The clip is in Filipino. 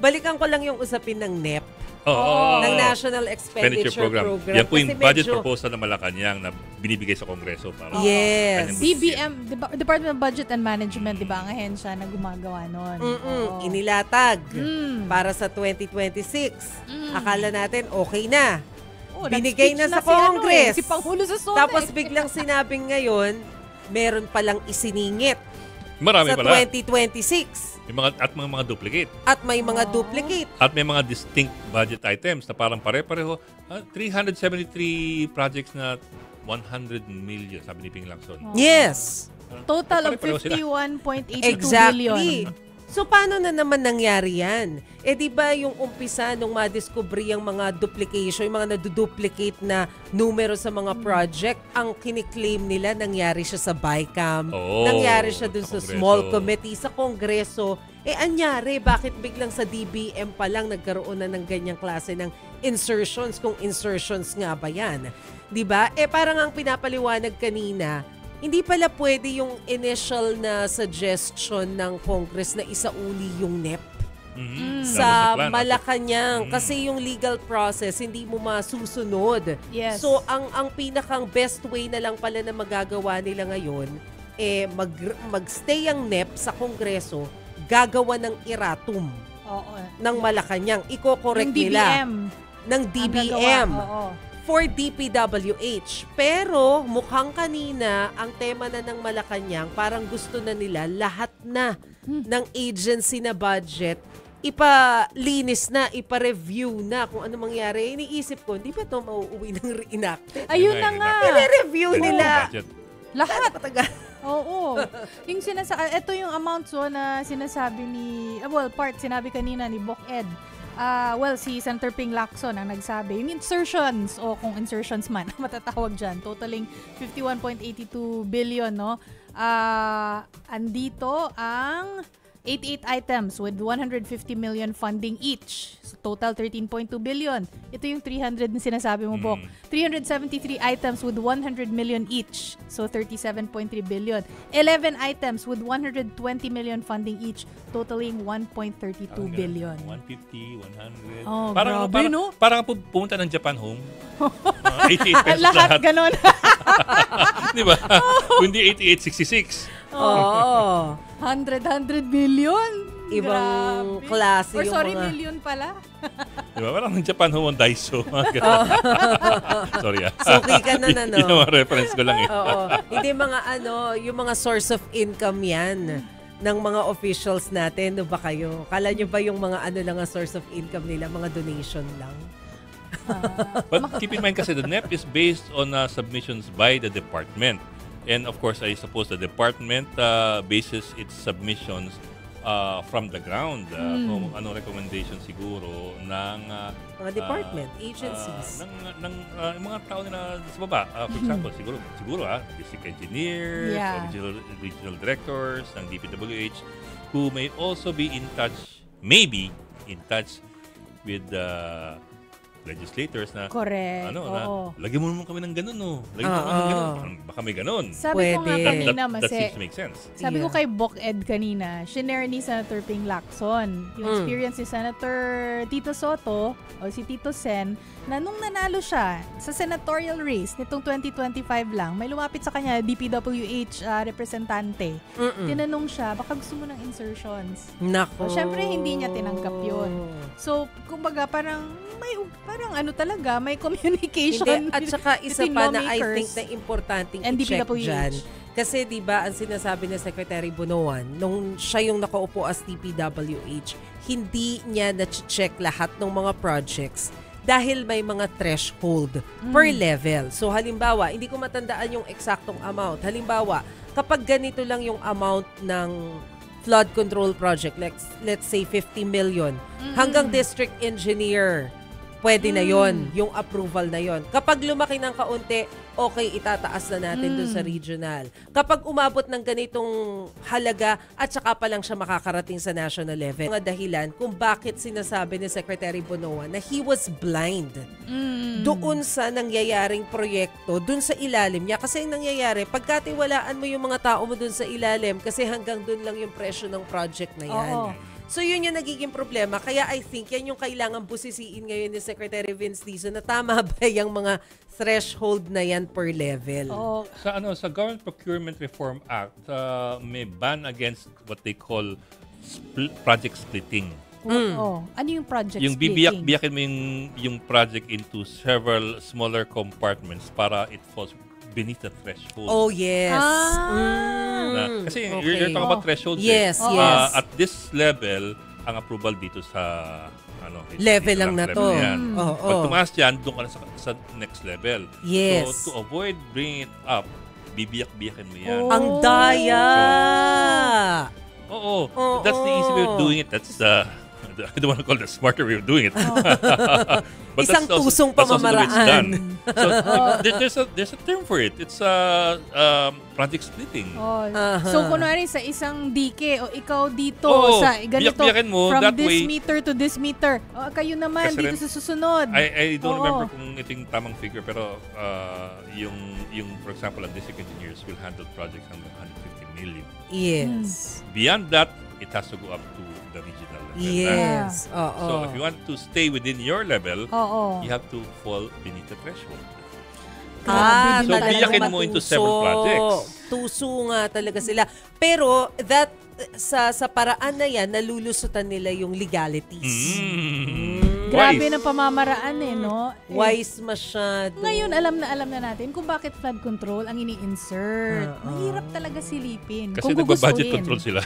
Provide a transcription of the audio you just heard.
balikan ko lang yung usapin ng NEP. Ng National Expenditure Program. Yan po yung budget proposal ng Malacanang na binibigay sa Kongreso para yes. DBM, Department of Budget and Management, di ba, ang ahensya na gumagawa nun. Inilatag para sa 2026. Akala natin okay na. Binigay na sa Congress. Si Pangulo sa Tapos biglang sinabing ngayon, meron palang isiningit. Marami sa pala. 2026. At mga duplicate. At may mga duplicate. At may mga distinct budget items na parang pare-pareho. 373 projects na 100 million, sabi ni Ping Lacson. Yes. Total of 51.82 exactly. billion. So, paano na naman nangyari yan? Di ba yung umpisa nung madiscovery ang mga duplication, yung mga naduduplicate na numero sa mga project, ang kiniklaim nila nangyari siya sa BICAM, nangyari siya dun sa small committee, sa Kongreso. Anyari, bakit biglang sa DBM pa lang nagkaroon na ng ganyang klase ng insertions, kung insertions nga ba yan? Di ba? Parang ang pinapaliwanag kanina, hindi pala pwede yung initial na suggestion ng Congress na isauli yung NEP sa Malacanang. Kasi yung legal process, hindi mo masusunod. Yes. So, ang pinakang best way na lang pala na magagawa nila ngayon, magstay ang NEP sa Kongreso, gagawa ng erratum ng Malacanang. Iko-correct nila. Ng DBM. For DPWH. Pero mukhang kanina ang tema na ng Malacanang, parang gusto na nila lahat na ng agency na budget ipalinis na, ipa-review na kung ano mangyari. Iniisip ko, hindi ba ito mauuwi ng reenacted? Ayun na nga. I-review nila. Lahat. Oo. Yung ito yung amounts na sinasabi ni, sinabi kanina ni Bok Ed. Si Senator Ping Lacson ang nagsabi. Yung insertions, kung insertions man, matatawag dyan, totaling 51.82 billion, no? Andito ang 88 items with 150 million funding each. So, total 13.2 billion. Ito yung 300 na sinasabi mo, Bok. 373 items with 100 million each. So, 37.3 billion. 11 items with 120 million funding each, totaling 1.32 billion. 150, 100. Grabe, no? Parang pumunta ng Japan Home. 88 pesos lahat. Ganon. Di ba? Kundi 88.66. 100 billion. Ibang klase yung mga... million pala. Diba? Parang ng Japan Home on Daiso. Sorry Suki ka na, no? Yun yung reference ko lang Hindi yung mga source of income yan ng mga officials natin. No ba kayo? Kala nyo ba yung mga lang ang source of income nila? Mga donation lang? But keep in mind kasi the NEP is based on submissions by the department. And of course, I suppose the department bases its submissions from the ground. Kung anong recommendation siguro ng mga department, agencies. ng mga tao nila sa baba. For example, siguro district engineers, regional directors ng DPWH who may also be in touch with legislators na correct. Lagyan mo naman kami ng ganun, no? Lagyan mo naman ng ganun. Baka may ganun. Sabi ko nga kanina, that seems to make sense. Sabi ko kay Bok Ed kanina, shinare ni Senator Ping Lacson yung experience ni Senator Tito Soto o si Tito Sen na nung nanalo siya sa senatorial race nitong 2025 lang, may lumapit sa kanya DPWH representante. Tinanong siya, baka gusto mo ng insertions. Nako. O, syempre hindi niya tinanggap yun. So, kumbaga parang talaga, may communication. At saka isa pa na I think na importanteng i-check dyan. Kasi diba ang sinasabi ni Secretary Bunoan, nung siya yung nakaupo as DPWH, hindi niya na-check lahat ng mga projects dahil may mga threshold per level. So halimbawa, hindi ko matandaan yung eksaktong amount. Halimbawa, kapag ganito lang yung amount ng flood control project, let's say 50 million, hanggang district engineer, pwede na yon, yung approval na yon. Kapag lumaki ng kaunti, okay, itataas na natin dun sa regional. Kapag umabot ng ganitong halaga at saka pa lang siya makakarating sa national level. Mga dahilan kung bakit sinasabi ni Secretary Bonoan na he was blind doon sa nangyayaring proyekto, doon sa ilalim niya. Kasi yung nangyayari, pagkatiwalaan mo yung mga tao mo doon sa ilalim kasi hanggang doon lang yung presyo ng project na yan. So yun yung nagiging problema. Kaya I think yan yung kailangan busisiin ngayon ni Secretary Vince Dizon na tama ba yung mga threshold na yan per level. Sa Government Procurement Reform Act, may ban against what they call project splitting. Ano yung project yung splitting? bibiyak-biyakin mo yung project into several smaller compartments para it falls beneath the threshold. Oh, yes. Kasi you're talking about thresholds. Yes, At this level, ang approval dito sa level lang na to. Pag tumaas yan, doon ka na sa next level. Yes. So, to avoid bringing it up, bibiyak-biyakin mo yan. Ang daya! That's the easy way of doing it. That's I don't want to call it a smarter way of doing it. But Isang tusong pamamaraan. So there's a term for it. It's project splitting. So kunwari sa isang dike o ikaw dito sa ganito mo, from that this way, meter to this meter. Kayo naman dito sa susunod. I don't remember kung ito yung tamang figure pero yung for example, ang district engineers will handle projects hanggang 150 million. Yes. Beyond that, it has to go up to the regional level. Yes. So if you want to stay within your level, you have to fall beneath the threshold. So biyakin mo into several projects. Tuso nga talaga sila. Pero that sa paraan na yan, nalulusutan nila yung legalities. Grabe na pamamaraan no? Wise masyado. Ngayon, alam na natin kung bakit flood control ang ini-insert. Mahirap talaga silipin. Kasi nagba-budget control sila.